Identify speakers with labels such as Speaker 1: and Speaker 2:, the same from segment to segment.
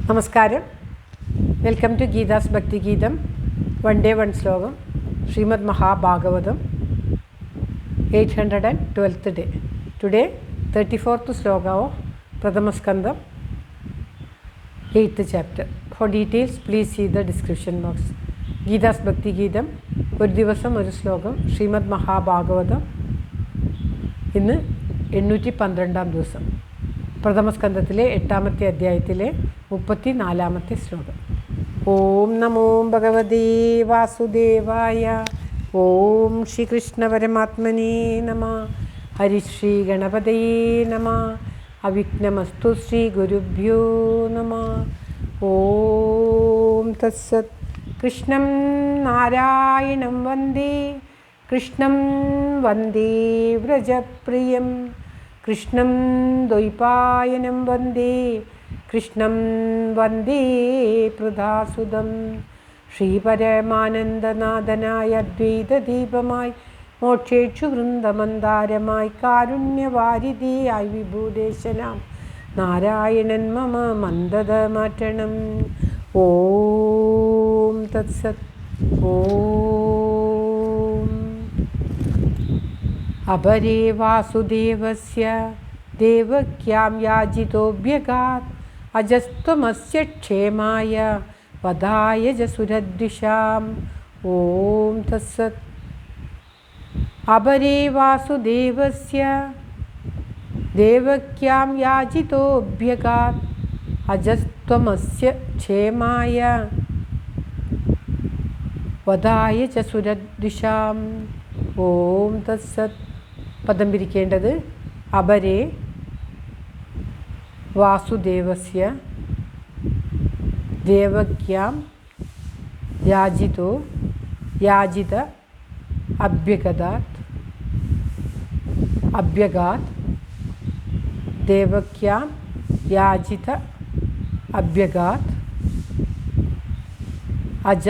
Speaker 1: നമസ്കാരം. Welcome to Geetha's ഭക്തി ഗീതം. വൺ ഡേ വൺ ശ്ലോകം. Srimad Mahabhagavatam 812th day. Today 34th ശ്ലോക ഓഫ് പ്രഥമസ്കന്ധം 8th chapter. For details please see the description box. Geetha's ഭക്തി ഗീതം, ഒരു ദിവസം ഒരു ശ്ലോകം. ശ്രീമദ് മഹാഭാഗവതം ഇന്ന് 812ാം ദിവസം. പ്രഥമസ്കന്ധത്തിലെ 8ാമത്തെ അധ്യായത്തിലെ 34ാമത്തെ ശ്ലോകം. ഓം നമോ ഭഗവതേ വാസുദേവായ. ഓം ശ്രീകൃഷ്ണ പരമാത്മനേ നമഃ. ഹരിശ്രീ ഗണപതയേ നമഃ. അവിഘ്നമസ്തു ശ്രീ ഗുരുഭ്യോ നമഃ. ഓം തത്സത്. കൃഷ്ണം നാരായണം വന്ദേ, കൃഷ്ണം വന്ദേ വ്രജപ്രിയം, കൃഷ്ണം ദ്വൈപായനം വന്ദേ, കൃഷ്ണം വന്ദേ പൃഥാസുതം. ശ്രീപരമാനന്ദനാഥനായ അദ്വൈതദീപമായി, മോക്ഷേക്ഷു വൃന്ദമന്ദാരമായി, കാരുണ്യവാരിധിയായി വിഭൂദേശനാം നാരായണൻ മമ മന്ദത മാറ്റണം. ഓം തത്സത്. ഓം അപരേ വാസുദേവസ്യ ദേവക്യാം യാജിതോഭ്യഗാത് അജസ്ത്വമസ്യ ക്ഷേമായ വദായ ജസുരദ്വിഷാം. ഓം തത്സത്. അപരേ വാസുദേവസ്യ ദേവക്യാം യാജിതോഭ്യഗാത് അജസ്ത്വമസ്യ ക്ഷേമായ വദായ ജസുരദ്വിഷാം. ഓം തത്സത്. പദം പിരിക്കേണ്ടത് അപരേ വാസുദേവസ്യ ദേവക്യാം യാജിത അഭ്യഗാത് ദേവക്യാം യാജിത അഭ്യഗാത് അജ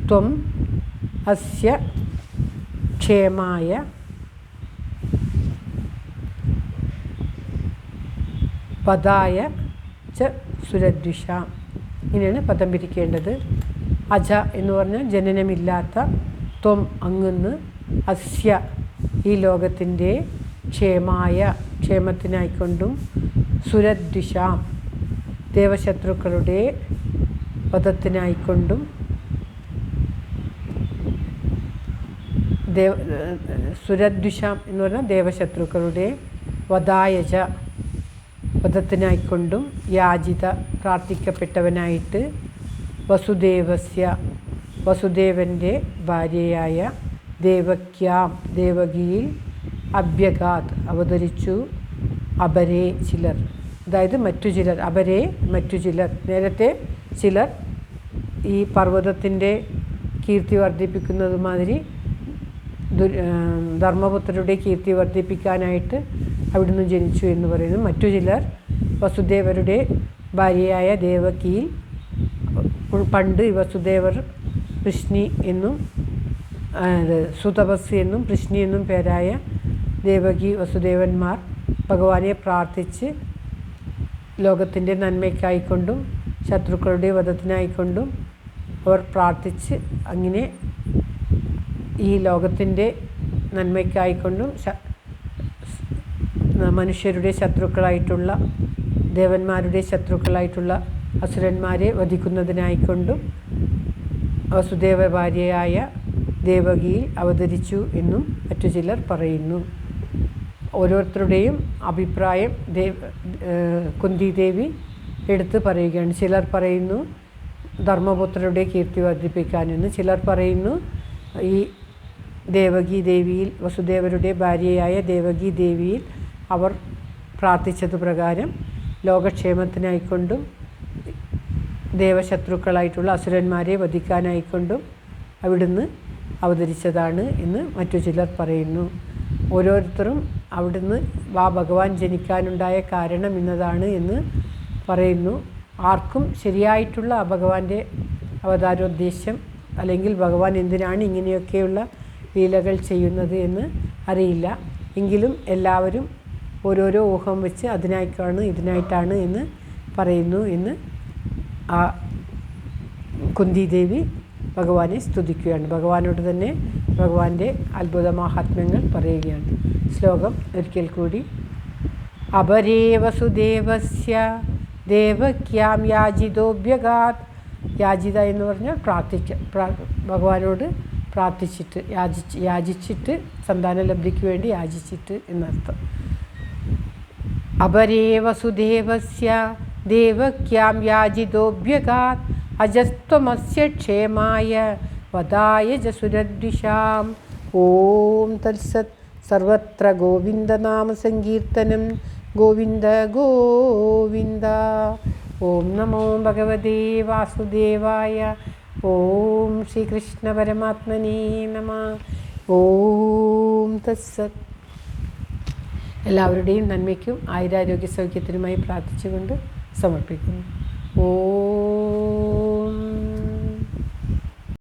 Speaker 1: ത്വം അസ്യ ക്ഷേമായ വദായ ച സുരദ്വിഷാം. ഇങ്ങനെയാണ് പദം പിരിക്കേണ്ടത്. അജ എന്ന് പറഞ്ഞാൽ ജനനമില്ലാത്ത, ത്വം അങ്ങുന്ന്, അസ്യ ഈ ലോകത്തിൻ്റെ, ക്ഷേമായ ക്ഷേമത്തിനായിക്കൊണ്ടും, സുരദ്വിഷാം ദേവശത്രുക്കളുടെ വധത്തിനായിക്കൊണ്ടും, സുരദ്വിഷാം എന്ന് പറഞ്ഞാൽ ദേവശത്രുക്കളുടെ, വദായജ വധത്തിനായിക്കൊണ്ടും, യാജിത പ്രാർത്ഥിക്കപ്പെട്ടവനായിട്ട്, വസുദേവസ്യ വസുദേവൻ്റെ ഭാര്യയായ, ദേവക്യാം ദേവകിയിൽ, അഭ്യഗാത് അവതരിച്ചു, അപരേ ചിലർ, അതായത് മറ്റു ചിലർ. അപരേ മറ്റു ചിലർ. നേരത്തെ ചിലർ ഈ പർവ്വതത്തിൻ്റെ കീർത്തി വർദ്ധിപ്പിക്കുന്നതുമാതിരി ധർമ്മപുത്രരുടെ കീർത്തി വർദ്ധിപ്പിക്കാനായിട്ട് അവിടുന്ന് ജനിച്ചു എന്ന് പറയുന്നു. മറ്റു ചിലർ വസുദേവരുടെ ഭാര്യയായ ദേവകിയിൽ, പണ്ട് വസുദേവർ കൃഷ്ണി എന്നും സുതപസ് എന്നും കൃഷ്ണി എന്നും പേരായ ദേവകി വസുദേവന്മാർ ഭഗവാനെ പ്രാർത്ഥിച്ച് ലോകത്തിൻ്റെ നന്മയ്ക്കായിക്കൊണ്ടും ശത്രുക്കളുടെ വധത്തിനായിക്കൊണ്ടും അവർ പ്രാർത്ഥിച്ച്, അങ്ങനെ ഈ ലോകത്തിൻ്റെ നന്മയ്ക്കായിക്കൊണ്ടും മനുഷ്യരുടെ ശത്രുക്കളായിട്ടുള്ള, ദേവന്മാരുടെ ശത്രുക്കളായിട്ടുള്ള അസുരന്മാരെ വധിക്കുന്നതിനായിക്കൊണ്ടും വസുദേവ ഭാര്യയായ ദേവകിയിൽ അവതരിച്ചു എന്നും മറ്റു ചിലർ പറയുന്നു. ഓരോരുത്തരുടെയും അഭിപ്രായം കുന്തിദേവി എടുത്ത് പറയുകയാണ്. ചിലർ പറയുന്നു ധർമ്മപുത്രരുടെ കീർത്തി വർദ്ധിപ്പിക്കാനെന്ന്, ചിലർ പറയുന്നു ഈ ദേവകി ദേവിയിൽ, വസുദേവരുടെ ഭാര്യയായ ദേവകി ദേവിയിൽ അവർ പ്രാർത്ഥിച്ചത് പ്രകാരം ലോകക്ഷേമത്തിനായിക്കൊണ്ടും ദേവശത്രുക്കളായിട്ടുള്ള അസുരന്മാരെ വധിക്കാനായിക്കൊണ്ടും അവിടുന്ന് അവതരിച്ചതാണ് എന്ന് മറ്റു ചിലർ പറയുന്നു. ഓരോരുത്തരും അവിടുന്ന് ഭഗവാൻ ജനിക്കാനുണ്ടായ കാരണം ഇന്നതാണ് എന്ന് പറയുന്നു. ആർക്കും ശരിയായിട്ടുള്ള ഭഗവാന്റെ അവതാരോദ്ദേശ്യം, അല്ലെങ്കിൽ ഭഗവാൻ എന്തിനാണ് ഇങ്ങനെയൊക്കെയുള്ള ലീലകൾ ചെയ്യുന്നത് എന്ന് അറിയില്ല. എങ്കിലും എല്ലാവരും ഓരോരോ ഊഹം വെച്ച് അതിനായിട്ടാണ് എന്ന് പറയുന്നു എന്ന് ആ കുന്തിദേവി ഭഗവാനെ സ്തുതിക്കുകയാണ്. ഭഗവാനോട് തന്നെ ഭഗവാന്റെ അത്ഭുത മഹാത്മ്യങ്ങൾ പറയുകയാണ്. ശ്ലോകം ഒരിക്കൽ കൂടി. അപരേ വസുദേവസ്യ ദേവക്യാം യാജിതോഭ്യഗാത്. യാജിത എന്ന് പറഞ്ഞാൽ ഭഗവാനോട് പ്രാർത്ഥിച്ചിട്ട്, യാചിച്ചിട്ട്, സന്താനലബ്ധിക്ക് വേണ്ടി യാചിച്ചിട്ട് എന്നർത്ഥം. അപരേ വസുദേവസ്യ ദേവക്യാം യാജിതോഭ്യഗാത് അജസ്ത്വമസ്യ ക്ഷേമായ വദായ ജസുരദ്വിഷാം. ഓം തത്സത്. സർവത്ര ഗോവിന്ദനാമസങ്കീർത്തനം. ഗോവിന്ദ ഗോവിന്ദ. ഓം നമോ ഭഗവതേ വാസുദേവായ. ഓം ശ്രീകൃഷ്ണ പരമാത്മനേ നമഃ. ഓം തത്സത്. എല്ലാവരുടെയും നന്മയ്ക്കും ആയുരാരോഗ്യ സൗഖ്യത്തിനുമായി പ്രാർത്ഥിച്ചുകൊണ്ട് സമർപ്പിക്കുന്നു. ഓം